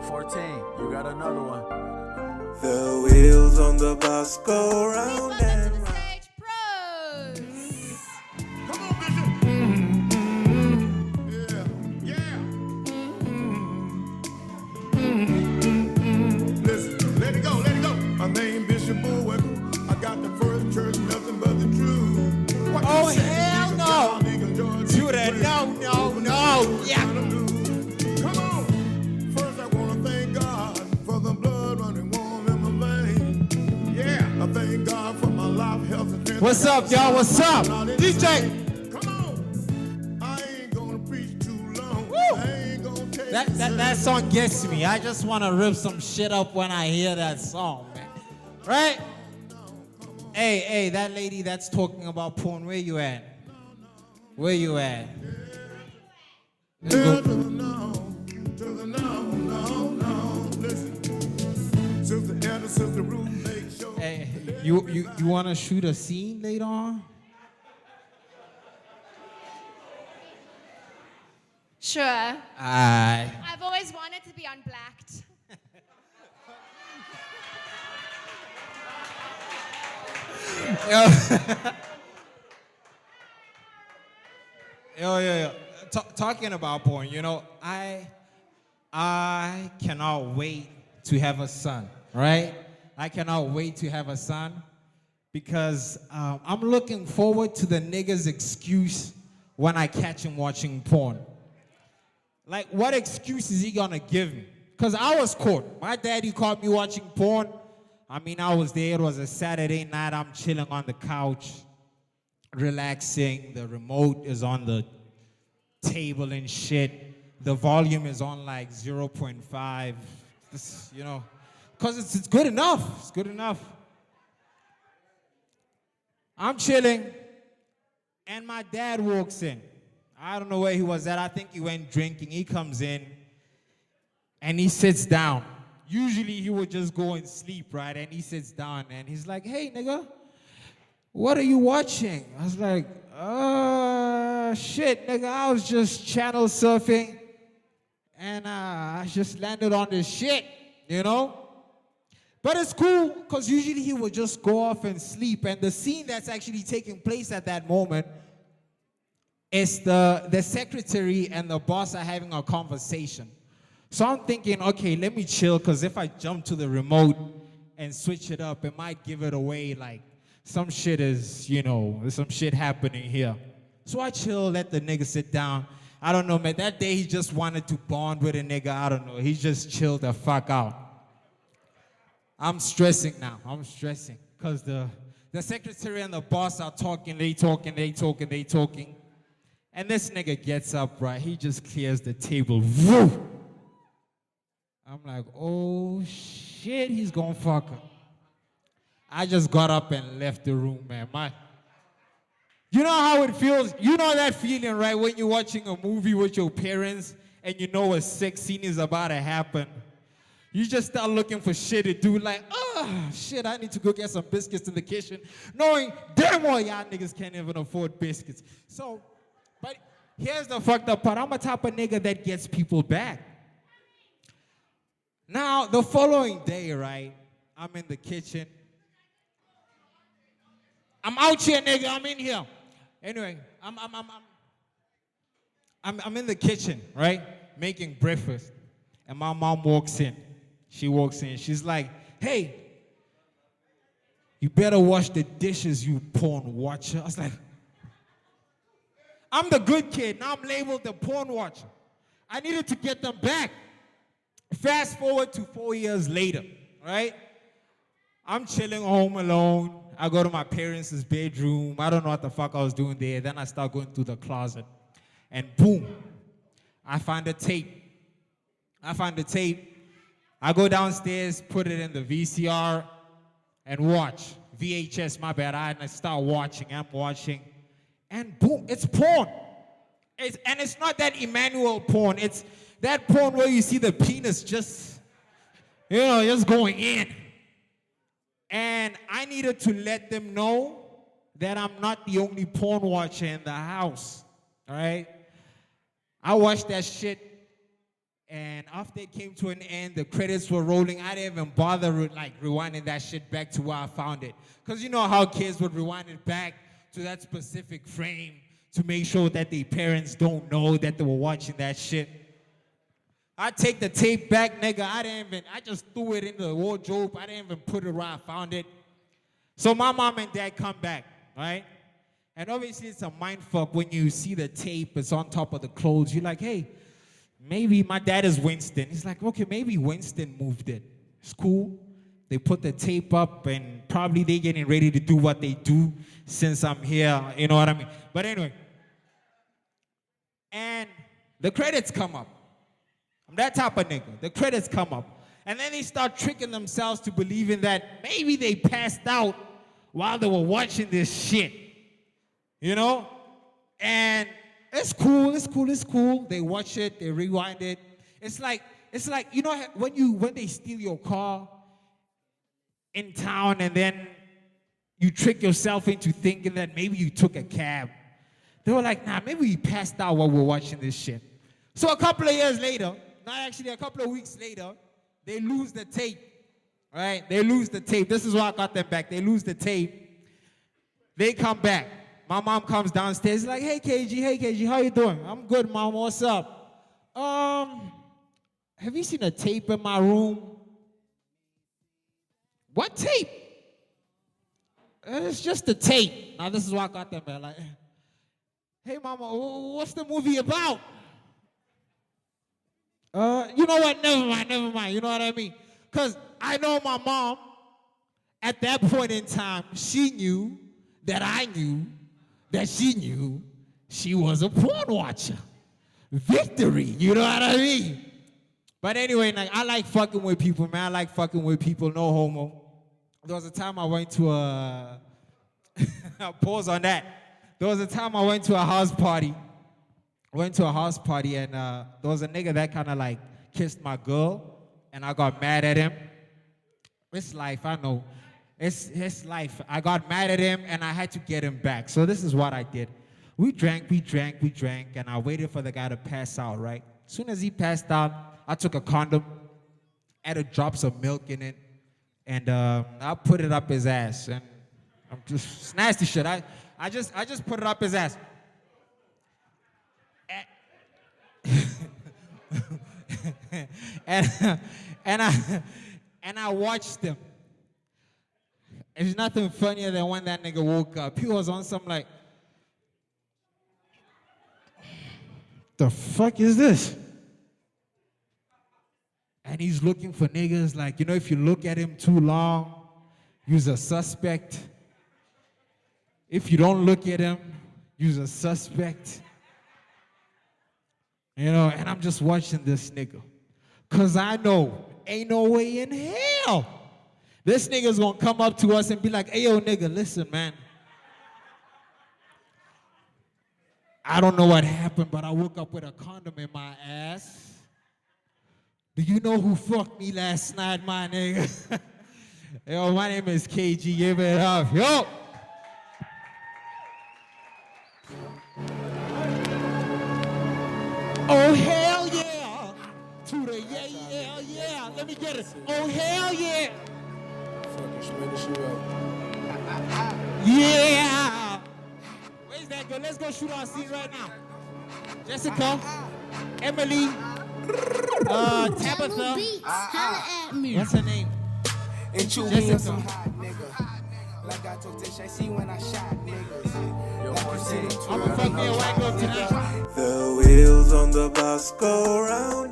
Yo, 14, you got another one. The wheels on the bus go round and round. Stage Prose. Come on, Bishop. Yeah. Listen, let it go. My name Bishop Bullwinkle. I got the first church, nothing but the truth. What Oh, you say? hell Deacon no. John, Deacon George, Do Deacon that. Fred. No. Yeah. Come on. First, I want to thank God for the blood running warm in my veins. Yeah. I thank God for my life, health, and strength. What's up, y'all? What's up? DJ. Come on. I ain't gonna preach too long. Woo. I ain't gonna take That song gets me. I just want to rip some shit up when I hear that song, man. Right? Hey, that lady that's talking about porn, where you at? Where you at? Let's To go. the no. Listen. Sister Anna, Sister Ruth, make sure. Hey, you want to shoot a scene later on? Sure. Aye. I've always wanted to be unblacked. Yo. Talking about porn, I cannot wait to have a son, right? I cannot wait to have a son because I'm looking forward to the nigga's excuse when I catch him watching porn. Like, what excuse is he gonna give me? Because I was caught. My daddy caught me watching porn. I mean, I was there. It was a Saturday night. I'm chilling on the couch, relaxing. The remote is on the table and shit. The volume is on like 0.5. Because it's good enough. It's good enough. I'm chilling, and my dad walks in. I don't know where he was at. I think he went drinking. He comes in, and he sits down. Usually he would just go and sleep, right? And he sits down, and he's like, "Hey, nigga, what are you watching?" I was like, shit, nigga, I was just channel surfing, and I just landed on this shit, But it's cool, because usually he would just go off and sleep, and the scene that's actually taking place at that moment is the secretary and the boss are having a conversation. So I'm thinking, okay, let me chill, because if I jump to the remote and switch it up, it might give it away, like some shit is, there's some shit happening here. So I chill, let the nigga sit down. I don't know, man, that day he just wanted to bond with a nigga, I don't know. He just chilled the fuck out. I'm stressing now, because the secretary and the boss are talking, they talking. And this nigga gets up, right? He just clears the table. Woo! I'm like, oh shit, he's gonna fuck her. I just got up and left the room, man. You know how it feels? You know that feeling, right? When you're watching a movie with your parents and you know a sex scene is about to happen. You just start looking for shit to do, like, shit, I need to go get some biscuits in the kitchen, knowing damn well y'all niggas can't even afford biscuits. So, but here's the fucked up part. I'm a type of nigga that gets people back. Now, the following day, right, I'm in the kitchen. I'm out here, nigga, I'm in here. Anyway, I'm in the kitchen, right, making breakfast. And my mom walks in. She walks in. She's like, hey, you better wash the dishes, you porn watcher. I was like, I'm the good kid. Now I'm labeled the porn watcher. I needed to get them back. Fast forward to 4 years later, right? I'm chilling home alone. I go to my parents' bedroom. I don't know what the fuck I was doing there. Then I start going through the closet. And boom, I find a tape. I go downstairs, put it in the VCR, and watch. VHS, my bad. I start watching. I'm watching. And boom, it's porn. And it's not that Emmanuel porn. It's that porn where you see the penis just going in. And I needed to let them know that I'm not the only porn watcher in the house. All right? I watched that shit. And after it came to an end, the credits were rolling. I didn't even bother rewinding that shit back to where I found it. Because you know how kids would rewind it back to that specific frame to make sure that their parents don't know that they were watching that shit. I take the tape back, nigga. I just threw it in the wardrobe. I didn't even put it where I found it. So my mom and dad come back, right? And obviously it's a mindfuck when you see the tape, it's on top of the clothes. You're like, hey, maybe my dad is Winston. He's like, okay, maybe Winston moved it. It's cool. They put the tape up and probably they getting ready to do what they do since I'm here. You know what I mean? But anyway. And the credits come up. I'm that type of nigga. The credits come up. And then they start tricking themselves to believing that maybe they passed out while they were watching this shit. You know? And it's cool, it's cool, it's cool. They watch it, they rewind it. It's like, you know, when they steal your car in town and then you trick yourself into thinking that maybe you took a cab. They were like, nah, maybe we passed out while we're watching this shit. So a couple of years later, not actually a couple of weeks later, they lose the tape, right? They lose the tape. This is why I got them back. They lose the tape. They come back. My mom comes downstairs like, hey, KG, how you doing? I'm good, Mom. What's up? Have you seen a tape in my room? What tape? It's just a tape. Now, this is why I got them back. Like, hey, Mama, what's the movie about? You know what? Never mind. You know what I mean? Because I know my mom, at that point in time, she knew that I knew that she knew she was a porn watcher. Victory, you know what I mean? But anyway, like, I like fucking with people, man. I like fucking with people, no homo. There was a time I went to a... pause on that. There was a time I went to a house party. And there was a nigga that kind of like kissed my girl, and I got mad at him. It's life, I know. It's his life. I got mad at him, and I had to get him back. So this is what I did. We drank, and I waited for the guy to pass out, right? As soon as he passed out, I took a condom, added drops of milk in it, and I put it up his ass. And I'm just, it's nasty shit. I just put it up his ass. And I watched him. There's nothing funnier than when that nigga woke up. He was on some like, the fuck is this? And he's looking for niggas like, you know, if you look at him too long, you's a suspect. If you don't look at him, you's a suspect. You know, and I'm just watching this nigga. Because I know, ain't no way in hell this nigga's gonna come up to us and be like, hey, yo, nigga, listen, man. I don't know what happened, but I woke up with a condom in my ass. Do you know who fucked me last night, my nigga? Yo, my name is KG. Give it up. Yo! Oh, hell yeah! To the yeah. Let me get it. Oh, hell yeah! Yeah! Where's that girl? Let's go shoot our scene right now. Jessica, Emily, Tabitha. What's her name? Jessica. Like I told Tish, I see when I shot niggas. I'ma fuck me a white girl tonight. The wheels on the bus go round